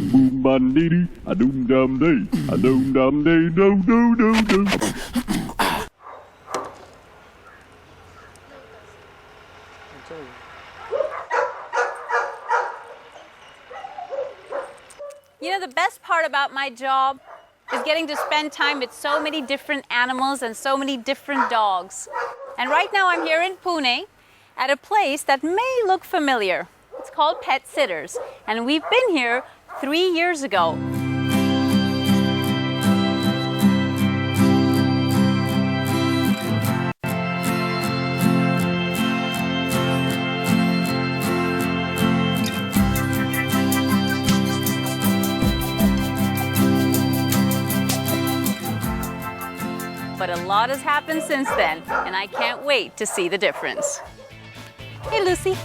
boom boom bandidi, a doom dum day, a doom dum day, do do do do. You know, the best part about my job is getting to spend time with so many different animals and so many different dogs. And right now I'm here in Pune at a place that may look familiar. It's called Pet Sitters, and we've been here 3 years ago. But a lot has happened since then, and I can't wait to see the difference. Hey, Lucy.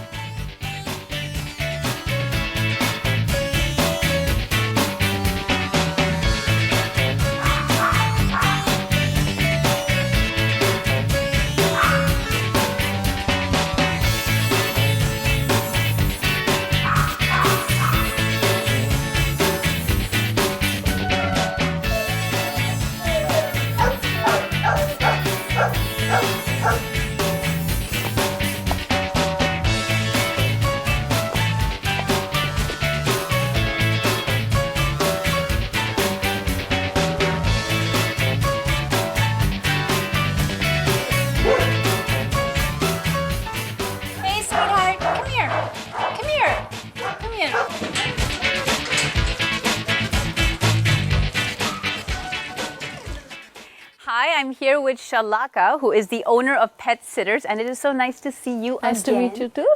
Hi, I'm here with Shalaka, who is the owner of Pet Sitters, and it is so nice to see you Nice to meet you too.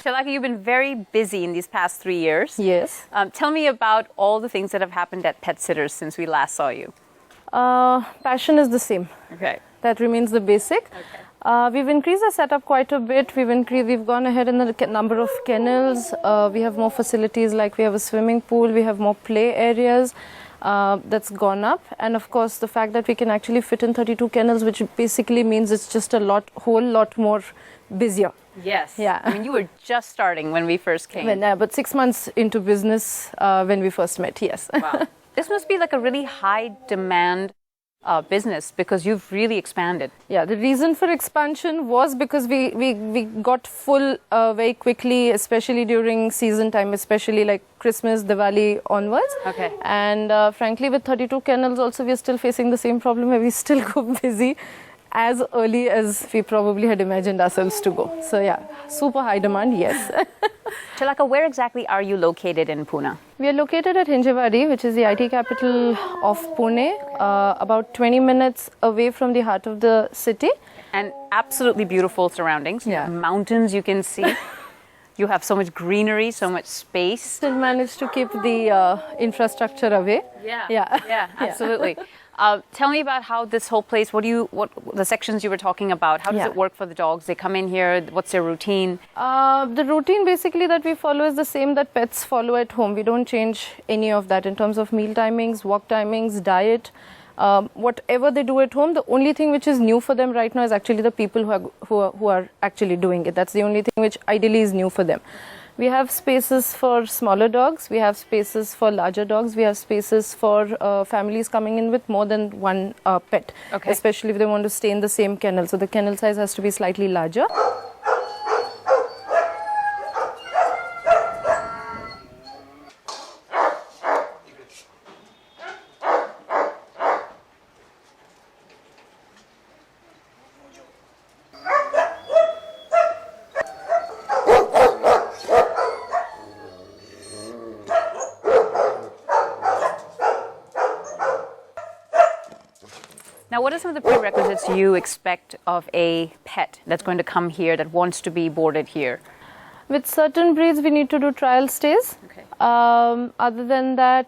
Shalaka, you've been very busy in these past 3 years. Yes. Tell me about all the things that have happened at Pet Sitters since we last saw you. Passion is the same. Okay. That remains the basic. Okay. We've increased the setup quite a bit. We've gone ahead in the number of kennels. We have more facilities, like we have a swimming pool. We have more play areas. That's gone up, and of course the fact that we can actually fit in 32 kennels, which basically means it's just whole lot more busier. Yes. Yeah. I mean, you were just starting when we first came. But 6 months into business when we first met, yes. Wow. This must be like a really high demand business, because you've really expanded. Yeah, the reason for expansion was because we got full very quickly, especially during season time, especially like Christmas, Diwali onwards. Okay. And frankly, with 32 kennels also, we are still facing the same problem where we still go busy as early as we probably had imagined ourselves to go. So yeah, super high demand, yes. Shalaka, where exactly are you located in Pune? We are located at Hinjewadi, which is the IT capital of Pune, about 20 minutes away from the heart of the city. And absolutely beautiful surroundings. Yeah. Mountains you can see. You have so much greenery, so much space. Still managed to keep the infrastructure away. Yeah, absolutely. Tell me about how this whole place, what the sections you were talking about, how does it work for the dogs? They come in here, what's their routine? The routine basically that we follow is the same that pets follow at home. We don't change any of that in terms of meal timings, walk timings, diet. Whatever they do at home, the only thing which is new for them right now is actually the people who are actually doing it. That's the only thing which ideally is new for them. We have spaces for smaller dogs, we have spaces for larger dogs, we have spaces for families coming in with more than one pet, especially if they want to stay in the same kennel. So the kennel size has to be slightly larger. Now, what are some of the prerequisites you expect of a pet that's going to come here, that wants to be boarded here? With certain breeds, we need to do trial stays. Okay. Other than that,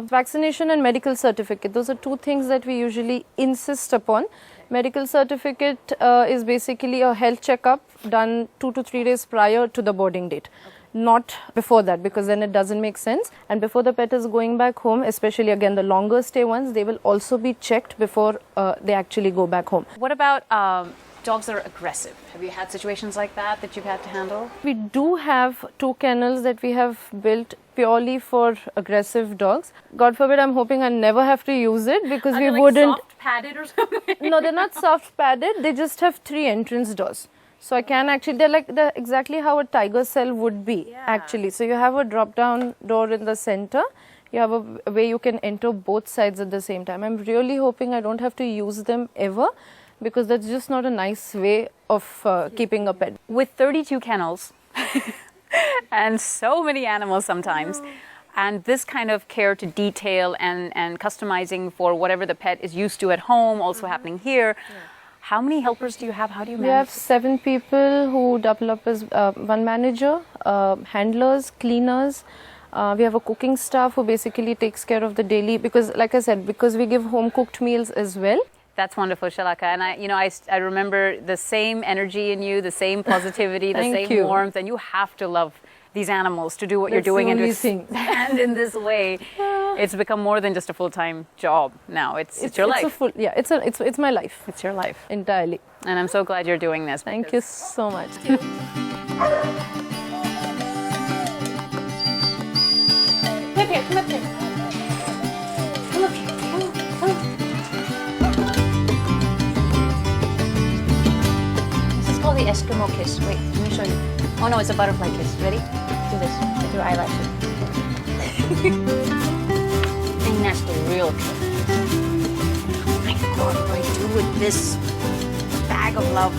vaccination and medical certificate. Those are two things that we usually insist upon. Medical certificate is basically a health checkup done 2 to 3 days prior to the boarding date. Not before that, because then it doesn't make sense. And before the pet is going back home, especially again the longer stay ones, they will also be checked before they actually go back home. What about dogs that are aggressive? Have you had situations like that you've had to handle? We do have 2 kennels that we have built purely for aggressive dogs. God forbid, I'm hoping I never have to use it because we wouldn't. Soft padded or something? No, they're not soft padded. They just have 3 entrance doors. So I can actually, they're exactly how a tiger cell would be actually. So you have a drop down door in the center. You have a way you can enter both sides at the same time. I'm really hoping I don't have to use them ever, because that's just not a nice way of keeping a pet. With 32 kennels and so many animals sometimes, and this kind of care to detail and customizing for whatever the pet is used to at home, also happening here. How many helpers do you have? How do you manage? We have 7 people who double up as 1 manager, handlers, cleaners. We have a cooking staff who basically takes care of the daily, because like I said, because we give home cooked meals as well. That's wonderful, Shalaka. And I remember the same energy in you, the same positivity, the same warmth, and you have to love these animals to do what you're doing and to stand in this way. It's become more than just a full-time job now. It's your life. It's my life. It's your life. Entirely. And I'm so glad you're doing this. Thank you so much. Come up here, come up here. Come up here. Come up. This is called the Eskimo kiss. Wait, let me show you. Oh no, it's a butterfly kiss. Ready? Do this with your eyelashes. And that's the real kiss. Oh my God, what do I do with this bag of love?